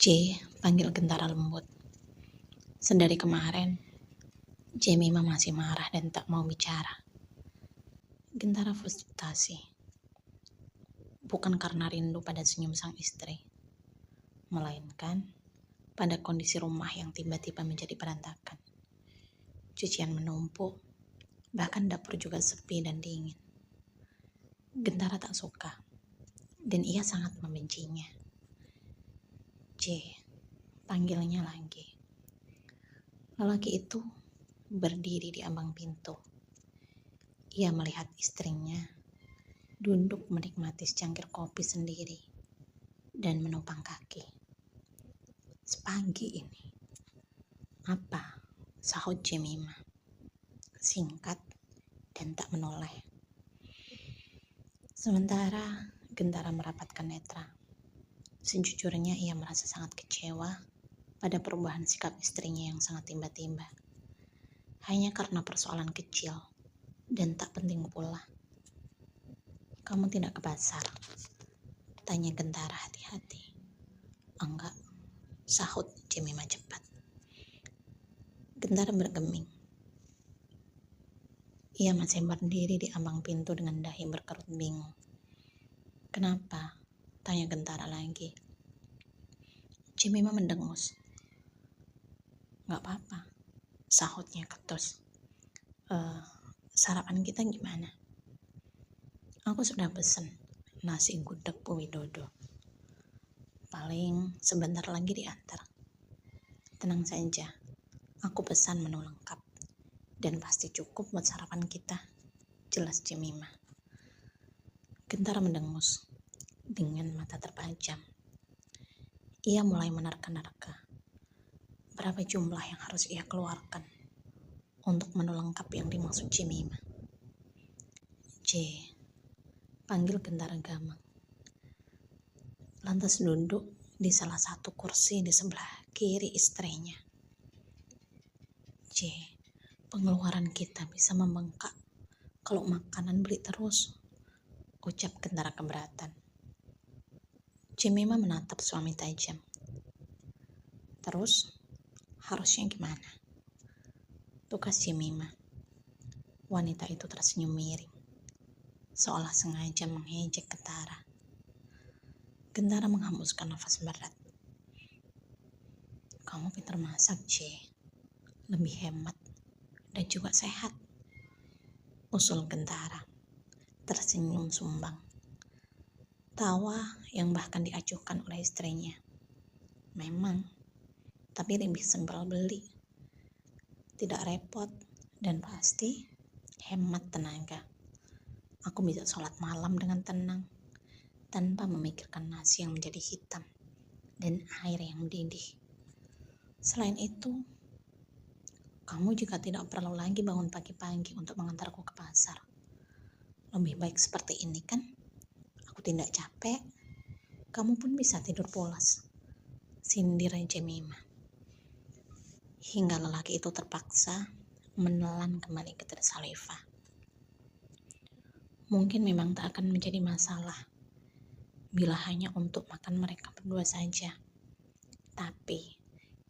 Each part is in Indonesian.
C. Panggil Gentara lembut. Sedari kemarin, Jemima masih marah dan tak mau bicara. Gentara frustasi. Bukan karena rindu pada senyum sang istri, melainkan pada kondisi rumah yang tiba-tiba menjadi berantakan. Cucian menumpuk, bahkan dapur juga sepi dan dingin. Gentara tak suka, dan ia sangat membencinya. C. Panggilnya lagi. Lelaki itu berdiri di ambang pintu. Ia melihat istrinya duduk menikmati secangkir kopi sendiri dan menopang kaki. Sepagi ini. Apa? Sahut Jemima. Singkat dan tak menoleh. Sementara Gentara merapatkan netra. Sejujurnya ia merasa sangat kecewa pada perubahan sikap istrinya yang sangat tiba-tiba. Hanya karena persoalan kecil dan tak penting pula. Kamu tidak ke pasar? Tanya Gentara hati-hati. Enggak, sahut Jemima cepat. Gentara bergeming. Ia masih berdiri di ambang pintu dengan dahi berkerut bingung. Kenapa? Tanya Gentara lagi. Jemima mendengus. Gak apa-apa, sahutnya ketus. Sarapan kita gimana? Aku sudah pesen nasi gudeg Bu Widodo. Paling sebentar lagi diantar. Tenang saja, aku pesan menu lengkap dan pasti cukup buat sarapan kita, jelas Jemima. Gentara mendengus dengan mata terpejam. Ia mulai menerka-nerka berapa jumlah yang harus ia keluarkan untuk menu lengkap yang dimaksud Jemima. C. Panggil Gentara gamang. Lantas duduk di salah satu kursi di sebelah kiri istrinya. C. Pengeluaran kita bisa membengkak kalau makanan beli terus, ucap Gentara keberatan. Jemima menatap suami tajam. Terus, harusnya gimana? Tukas Jemima. Wanita itu tersenyum miring, seolah sengaja mengejek Gentara. Gentara menghembuskan nafas berat. Kamu pintar masak, C. Lebih hemat dan juga sehat, usul Gentara. Tersenyum sumbang. Tawa yang bahkan diacuhkan oleh istrinya. Memang, tapi lebih simpel beli. Tidak repot dan pasti hemat tenaga. Aku bisa sholat malam dengan tenang tanpa memikirkan nasi yang menjadi hitam dan air yang mendidih. Selain itu, kamu juga tidak perlu lagi bangun pagi-pagi untuk mengantarku ke pasar. Lebih baik seperti ini kan? Aku tidak capek, kamu pun bisa tidur pulas, sindir Jemima. Hingga lelaki itu terpaksa menelan kembali ke Salifah. Mungkin memang tak akan menjadi masalah bila hanya untuk makan mereka berdua saja. Tapi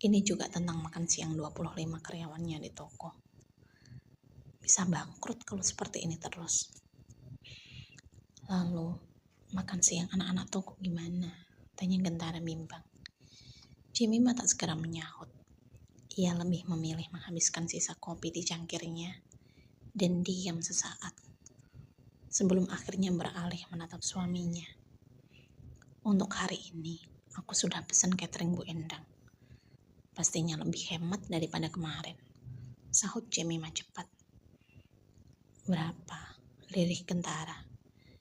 ini juga tentang makan siang 25 karyawannya di toko. Bisa bangkrut kalau seperti ini terus. Lalu makan siang anak-anak toko gimana? Tanya Gentara bimbang. Jemima tak segera menyahut. Ia lebih memilih menghabiskan sisa kopi di cangkirnya dan diam sesaat sebelum akhirnya beralih menatap suaminya. Untuk hari ini, aku sudah pesan catering Bu Endang. Pastinya lebih hemat daripada kemarin, sahut Jemima cepat. Berapa? Lirih Gentara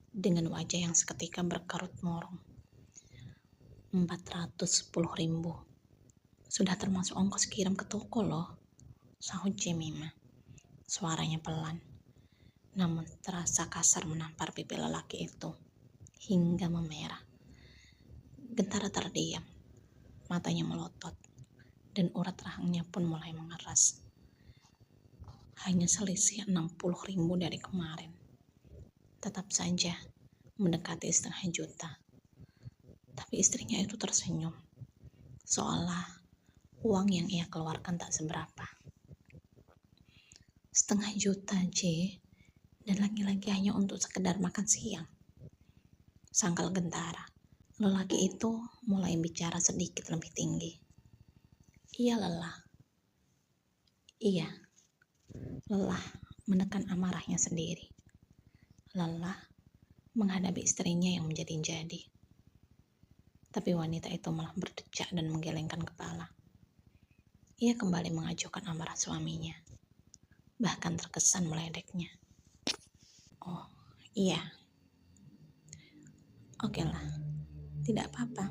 dengan wajah yang seketika berkerut murung. 410.000. Sudah termasuk ongkos kirim ke toko loh, sahut Jemima. Suaranya pelan, namun terasa kasar menampar pipi lelaki itu hingga memerah. Gentara terdiam, matanya melotot, dan urat rahangnya pun mulai mengeras. Hanya selisih 60.000 dari kemarin. Tetap saja mendekati 500.000. Tapi istrinya itu tersenyum, seolah uang yang ia keluarkan tak seberapa. 1,5 juta, J, dan lagi-lagi hanya untuk sekedar makan siang. Sangkal Gentara. Lelaki itu mulai bicara sedikit lebih tinggi. Ia lelah. Iya, lelah menekan amarahnya sendiri. Lelah menghadapi istrinya yang menjadi-jadi. Tapi wanita itu malah berdecak dan menggelengkan kepala. Ia kembali mengajukan amarah suaminya. Bahkan terkesan meledeknya. Oh, iya. Oke lah, tidak apa-apa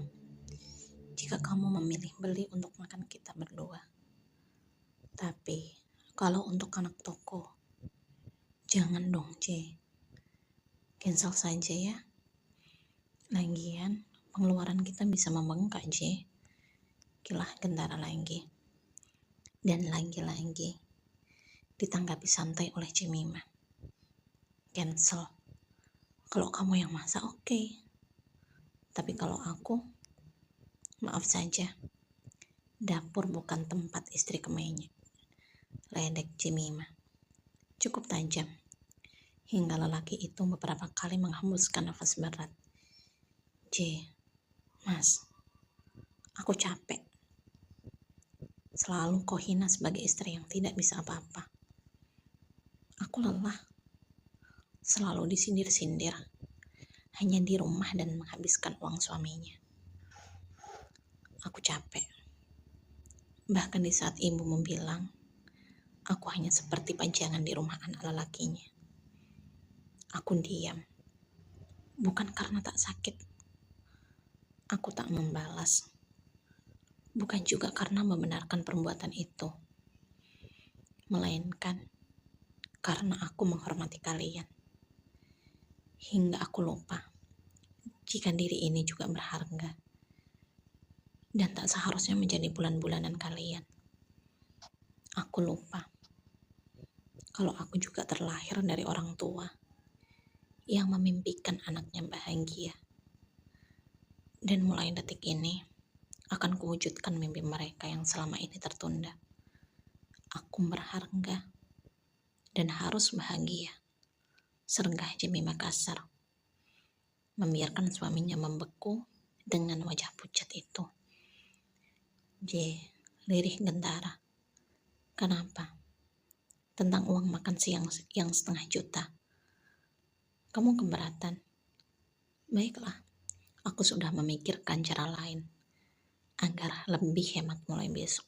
jika kamu memilih beli untuk makan kita berdua. Tapi, kalau untuk anak toko, jangan dong, C. Cancel saja ya. Lagian, pengeluaran kita bisa membengkak, J. Kilah Gentara lagi. Dan lagi-lagi, ditanggapi santai oleh Cemima. Cancel. Kalau kamu yang masak, oke. Tapi kalau aku, maaf saja. Dapur bukan tempat istri kemenye. Ledek Cemima. Cukup tajam. Hingga lelaki itu beberapa kali menghembuskan nafas berat. J, Mas, aku capek. Selalu kau hina sebagai istri yang tidak bisa apa-apa. Aku lelah. Selalu disindir-sindir. Hanya di rumah dan menghabiskan uang suaminya. Aku capek. Bahkan di saat ibu bilang, aku hanya seperti pajangan di rumah anak lelakinya. Aku diam. Bukan karena tak sakit. Aku tak membalas. Bukan juga karena membenarkan perbuatan itu. Melainkan karena aku menghormati kalian. Hingga aku lupa jika diri ini juga berharga. Dan tak seharusnya menjadi bulan-bulanan kalian. Aku lupa kalau aku juga terlahir dari orang tua yang memimpikan anaknya bahagia. Dan mulai detik ini akan kuwujudkan mimpi mereka yang selama ini tertunda. Aku berharga dan harus bahagia. Sergah Cemima kasar, membiarkan suaminya membeku dengan wajah pucat itu. J, lirih Gentara. Kenapa? Tentang uang makan siang yang 1,5 juta. Kamu keberatan? Baiklah, aku sudah memikirkan cara lain agar lebih hemat mulai besok.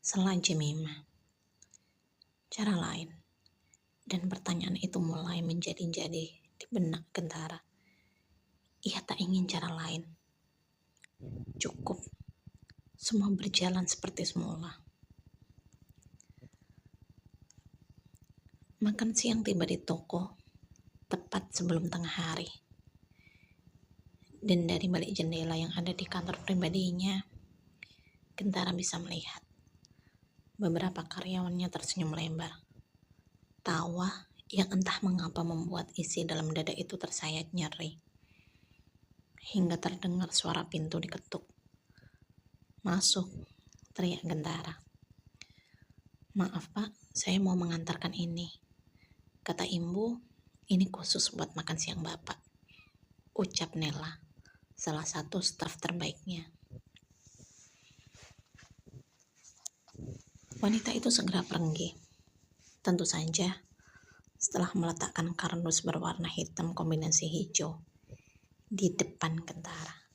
Sela Cemima. Cara lain. Dan pertanyaan itu mulai menjadi-jadi di benak Gentara. Ia tak ingin cara lain. Cukup. Semua berjalan seperti semula. Makan siang tiba di toko tepat sebelum tengah hari. Dan dari balik jendela yang ada di kantor pribadinya, Gentara bisa melihat beberapa karyawannya tersenyum lebar. Tawa yang entah mengapa membuat isi dalam dada itu tersayat nyeri. Hingga terdengar suara pintu diketuk. Masuk, teriak Gentara. Maaf Pak, saya mau mengantarkan ini. Kata Ibu, ini khusus buat makan siang Bapak. Ucap Nela, salah satu staf terbaiknya. Wanita itu segera pergi. Tentu saja, setelah meletakkan kardus berwarna hitam kombinasi hijau di depan Gentara.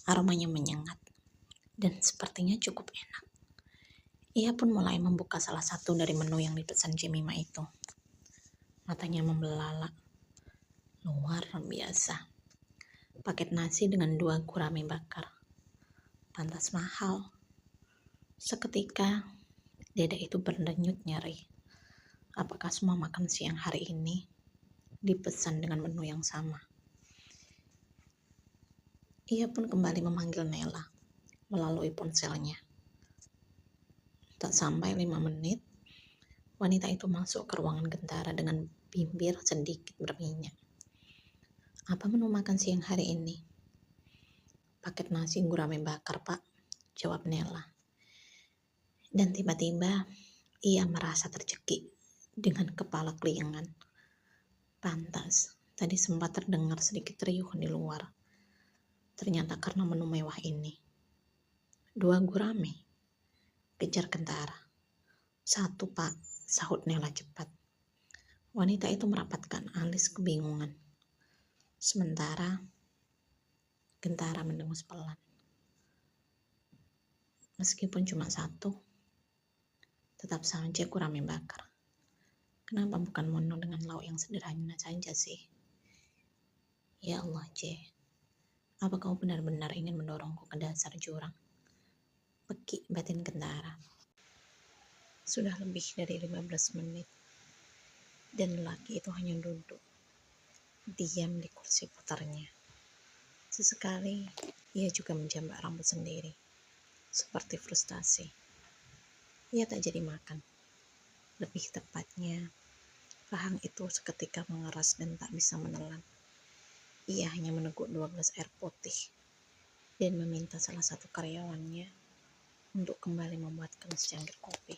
Aromanya menyengat dan sepertinya cukup enak. Ia pun mulai membuka salah satu dari menu yang dipesan Cemima itu. Matanya membelalak. Luar biasa. Paket nasi dengan 2 gurame bakar. Pantas mahal. Seketika, dada itu berdenyut nyeri. Apakah semua makan siang hari ini dipesan dengan menu yang sama? Ia pun kembali memanggil Nela melalui ponselnya. Tak sampai 5 menit, wanita itu masuk ke ruangan Gentara dengan bibir sedikit berminyak. Apa menu makan siang hari ini? paket nasi gurame bakar, Pak, jawab Nela. Dan tiba-tiba ia merasa tercekik dengan kepala keliengan. Pantas, tadi sempat terdengar sedikit riuh di luar. Ternyata karena menu mewah ini. 2 gurame, kejar Kentara. 1, Pak, sahut Nela cepat. Wanita itu merapatkan alis kebingungan. Sementara Kentara mendengus pelan. Meskipun cuma 1, tetap saja gurame bakar. Kenapa bukan menu dengan lauk yang sederhana saja sih? Ya Allah, C. Apa kau benar-benar ingin mendorongku ke dasar jurang? Pekik batin Kentara. Sudah lebih dari 15 menit. Dan lelaki itu hanya duduk, diam di kursi putarnya. Sesekali, ia juga menjambak rambut sendiri, seperti frustasi. Ia tak jadi makan. Lebih tepatnya, rahang itu seketika mengeras dan tak bisa menelan. Ia hanya meneguk 2 gelas air putih dan meminta salah satu karyawannya untuk kembali membuatkan secangkir kopi.